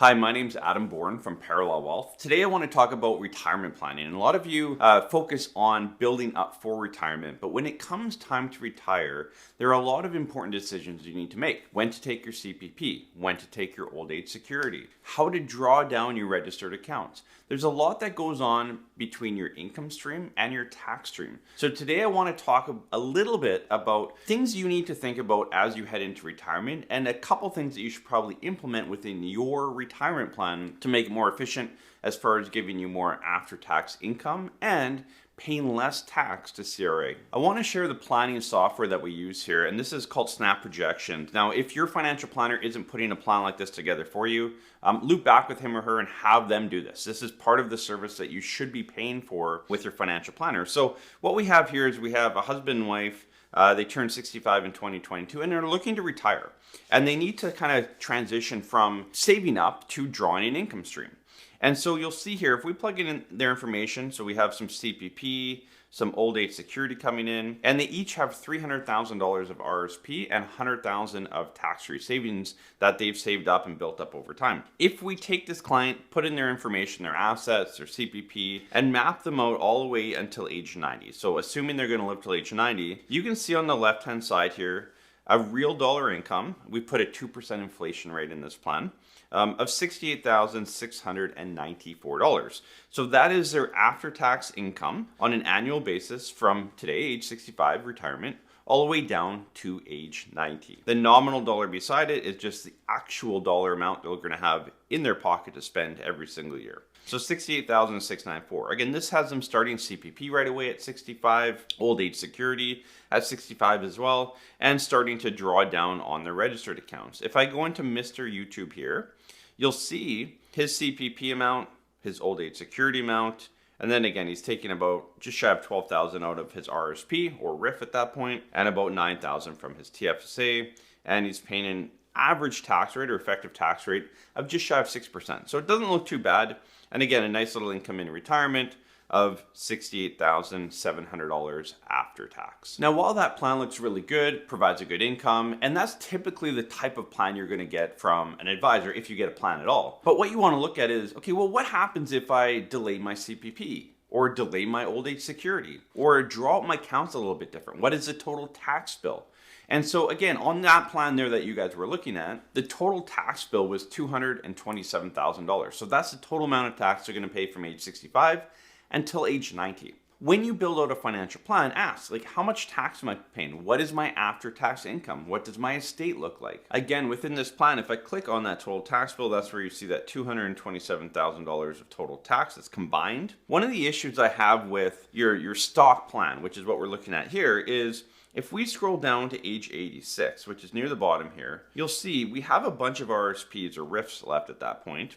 Hi, my name's Adam Bourne from Parallel Wealth. Today I want to talk about retirement planning. And a lot of you focus on building up for retirement, but when it comes time to retire, there are a lot of important decisions you need to make. When to take your CPP, when to take your old age security, how to draw down your registered accounts. There's a lot that goes on between your income stream and your tax stream. So today I want to talk a little bit about things you need to think about as you head into retirement and a couple things that you should probably implement within your retirement plan to make it more efficient as far as giving you more after-tax income and paying less tax to CRA. I want to share the planning software that we use here, and this is called Snap Projections. Now, if your financial planner isn't putting a plan like this together for you, loop back with him or her and have them do this. This is part of the service that you should be paying for with your financial planner. So what we have here is we have a husband and wife. They turned 65 in 2022 and they're looking to retire. And they need to kind of transition from saving up to drawing an income stream. And so you'll see here, if we plug in their information, so we have some CPP, some old age security coming in, and they each have $300,000 of RSP and $100,000 of tax-free savings that they've saved up and built up over time. If we take this client, put in their information, their assets, their CPP, and map them out all the way until age 90. So assuming they're going to live till age 90, you can see on the left-hand side here, a real dollar income. We put a 2% inflation rate in this plan. Of $68,694. So that is their after-tax income on an annual basis from today, age 65, retirement, all the way down to age 90. The nominal dollar beside it is just the actual dollar amount they're going to have in their pocket to spend every single year. So $68,694. Again, this has them starting CPP right away at 65, old age security at 65 as well, and starting to draw down on their registered accounts. If I go into Mr. YouTube here, you'll see his CPP amount, his old age security amount, and then again, he's taking about just shy of $12,000 out of his RSP or RIF at that point, and about $9,000 from his TFSA, and he's paying an average tax rate or effective tax rate of just shy of 6%. So it doesn't look too bad. And again, a nice little income in retirement of $68,700 after tax. Now, while that plan looks really good, provides a good income, and that's typically the type of plan you're going to get from an advisor if you get a plan at all. But what you want to look at is, okay, well, what happens if I delay my CPP? Or delay my old age security? Or draw out my accounts a little bit different? What is the total tax bill? And so again, on that plan there that you guys were looking at, the total tax bill was $227,000. So that's the total amount of tax they're going to pay from age 65 until age 90. When you build out a financial plan, ask, like, how much tax am I paying? What is my after-tax income? What does my estate look like? Again, within this plan, if I click on that total tax bill, that's where you see that $227,000 of total tax that's combined. One of the issues I have with your stock plan, which is what we're looking at here, is if we scroll down to age 86, which is near the bottom here, you'll see we have a bunch of RSPs or RIFs left at that point.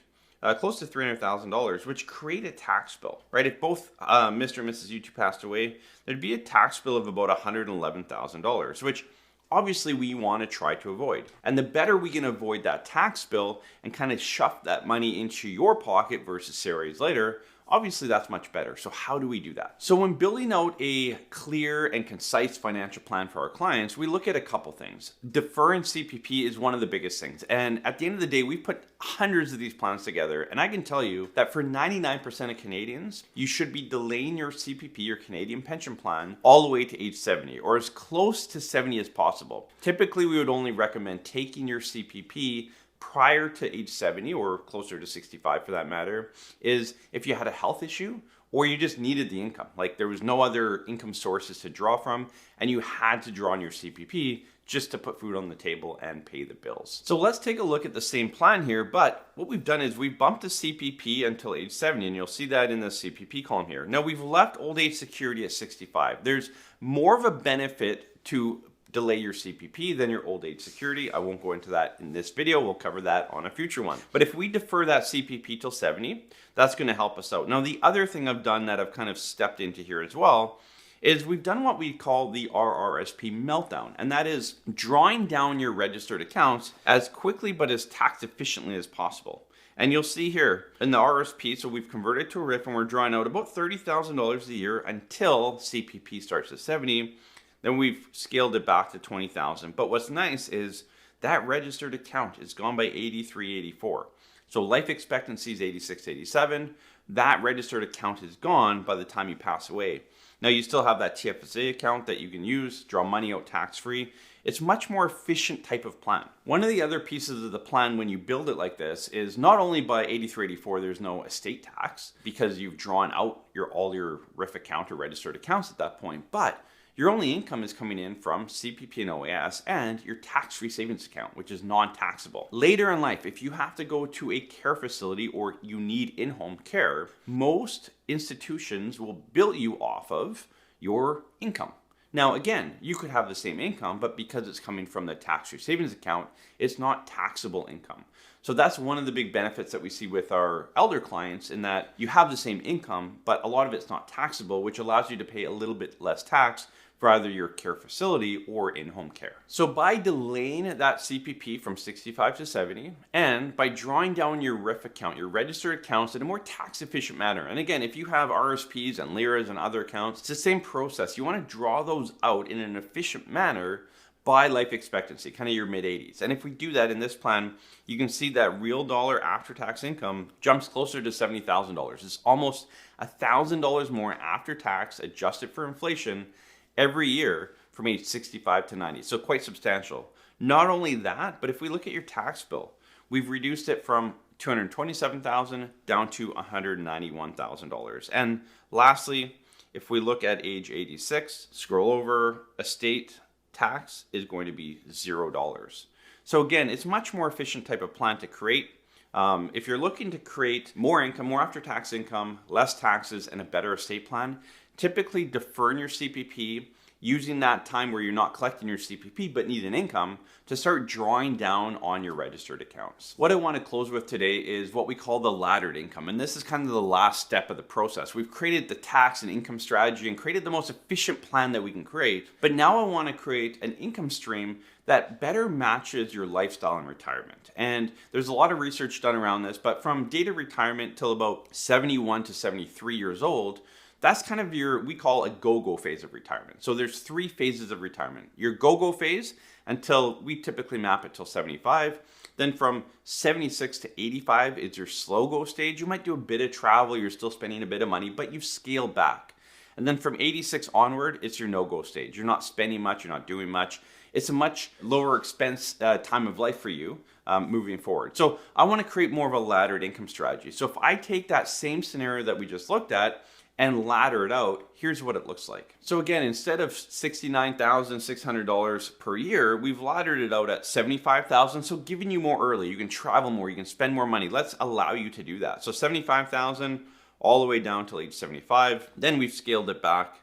Close to $300,000, which create a tax bill, right? If both Mr. and Mrs. YouTube passed away, there'd be a tax bill of about $111,000, which obviously we want to try to avoid. And the better we can avoid that tax bill and kind of shove that money into your pocket versus CRA's later, obviously that's much better. So how do we do that? So when building out a clear and concise financial plan for our clients, we look at a couple things. Deferring CPP is one of the biggest things. And at the end of the day, we put hundreds of these plans together. And I can tell you that for 99% of Canadians, you should be delaying your CPP, your Canadian pension plan, all the way to age 70 or as close to 70 as possible. Typically, we would only recommend taking your CPP prior to age 70 or closer to 65 for that matter, is if you had a health issue or you just needed the income. Like there was no other income sources to draw from and you had to draw on your CPP just to put food on the table and pay the bills. So let's take a look at the same plan here, but what we've done is we've bumped the CPP until age 70 and you'll see that in the CPP column here. Now we've left old age security at 65. There's more of a benefit to delay your CPP than your old age security. I won't go into that in this video. We'll cover that on a future one. But if we defer that CPP till 70, that's going to help us out. Now, the other thing I've done that I've kind of stepped into here as well is we've done what we call the RRSP meltdown, and that is drawing down your registered accounts as quickly but as tax efficiently as possible. And you'll see here in the RSP, so we've converted to a RIF and we're drawing out about $30,000 a year until CPP starts at 70. Then we've scaled it back to 20,000. But what's nice is that registered account is gone by 83.84. So life expectancy is 86 to 87. That registered account is gone by the time you pass away. Now you still have that TFSA account that you can use, draw money out tax-free. It's much more efficient type of plan. One of the other pieces of the plan when you build it like this is not only by 83, 84, there's no estate tax because you've drawn out all your RIF account or registered accounts at that point, but your only income is coming in from CPP and OAS and your tax-free savings account, which is non-taxable. Later in life, if you have to go to a care facility or you need in-home care, most institutions will bill you off of your income. Now, again, you could have the same income, but because it's coming from the tax-free savings account, it's not taxable income. So that's one of the big benefits that we see with our elder clients in that you have the same income, but a lot of it's not taxable, which allows you to pay a little bit less tax for either your care facility or in-home care. So by delaying that CPP from 65 to 70, and by drawing down your RIF account, your registered accounts in a more tax efficient manner. And again, if you have RSPs and LIRAs and other accounts, it's the same process. You want to draw those out in an efficient manner by life expectancy, kind of your mid-80s. And if we do that in this plan, you can see that real dollar after-tax income jumps closer to $70,000. It's almost $1,000 more after tax, adjusted for inflation, every year from age 65 to 90. So quite substantial. Not only that, but if we look at your tax bill, we've reduced it from $227,000 down to $191,000. And lastly, if we look at age 86, scroll over, estate tax is going to be $0. So again, it's much more efficient type of plan to create. If you're looking to create more income, more after-tax income, less taxes, and a better estate plan, typically deferring your CPP, using that time where you're not collecting your CPP but need an income to start drawing down on your registered accounts. What I want to close with today is what we call the laddered income. And this is kind of the last step of the process. We've created the tax and income strategy and created the most efficient plan that we can create. But now I want to create an income stream that better matches your lifestyle in retirement. And there's a lot of research done around this, but from date of retirement till about 71 to 73 years old, that's kind of we call a go-go phase of retirement. So there's 3 phases of retirement. Your go-go phase until we typically map it till 75. Then from 76 to 85 is your slow-go stage. You might do a bit of travel, you're still spending a bit of money, but you've scaled back. And then from 86 onward, it's your no-go stage. You're not spending much, you're not doing much. It's a much lower expense time of life for you moving forward. So I want to create more of a laddered income strategy. So if I take that same scenario that we just looked at and ladder it out, here's what it looks like. So again, instead of $69,600 per year, we've laddered it out at $75,000. So giving you more early, you can travel more, you can spend more money. Let's allow you to do that. So $75,000 all the way down till age 75. Then we've scaled it back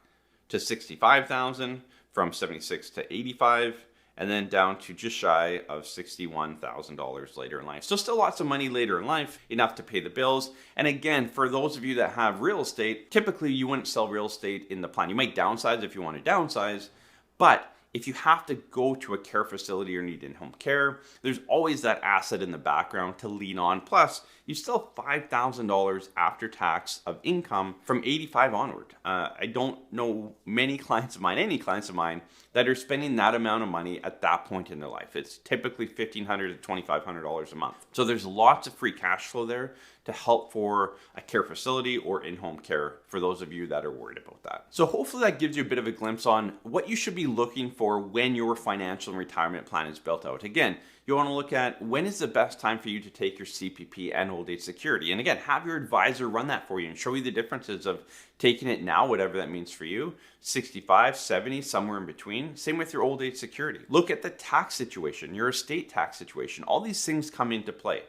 to $65,000 from 76 to 85. And then down to just shy of $61,000 later in life. So still lots of money later in life, enough to pay the bills. And again, for those of you that have real estate, typically you wouldn't sell real estate in the plan. You might downsize if you want to downsize, but if you have to go to a care facility or need in-home care, there's always that asset in the background to lean on. Plus, you still have $5,000 after tax of income from 85 onward. I don't know many clients of mine, any clients of mine, that are spending that amount of money at that point in their life. It's typically $1,500 to $2,500 a month. So there's lots of free cash flow there to help for a care facility or in-home care for those of you that are worried about that. So hopefully that gives you a bit of a glimpse on what you should be looking for when your financial and retirement plan is built out. Again, you want to look at when is the best time for you to take your CPP and old age security. And again, have your advisor run that for you and show you the differences of taking it now, whatever that means for you, 65, 70, somewhere in between. Same with your old age security. Look at the tax situation, your estate tax situation. All these things come into play.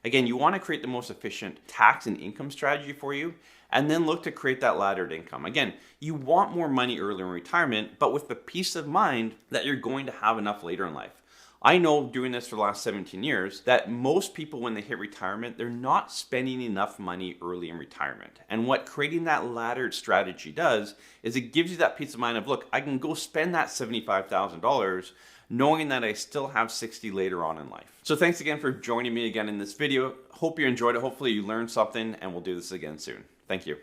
Again, you want to create the most efficient tax and income strategy for you, and then look to create that laddered income. Again, you want more money early in retirement, but with the peace of mind that you're going to have enough later in life. I know doing this for the last 17 years that most people, when they hit retirement, they're not spending enough money early in retirement. And what creating that laddered strategy does is it gives you that peace of mind of, look, I can go spend that $75,000 knowing that I still have 60 later on in life. So thanks again for joining me again in this video. Hope you enjoyed it. Hopefully you learned something, and we'll do this again soon. Thank you.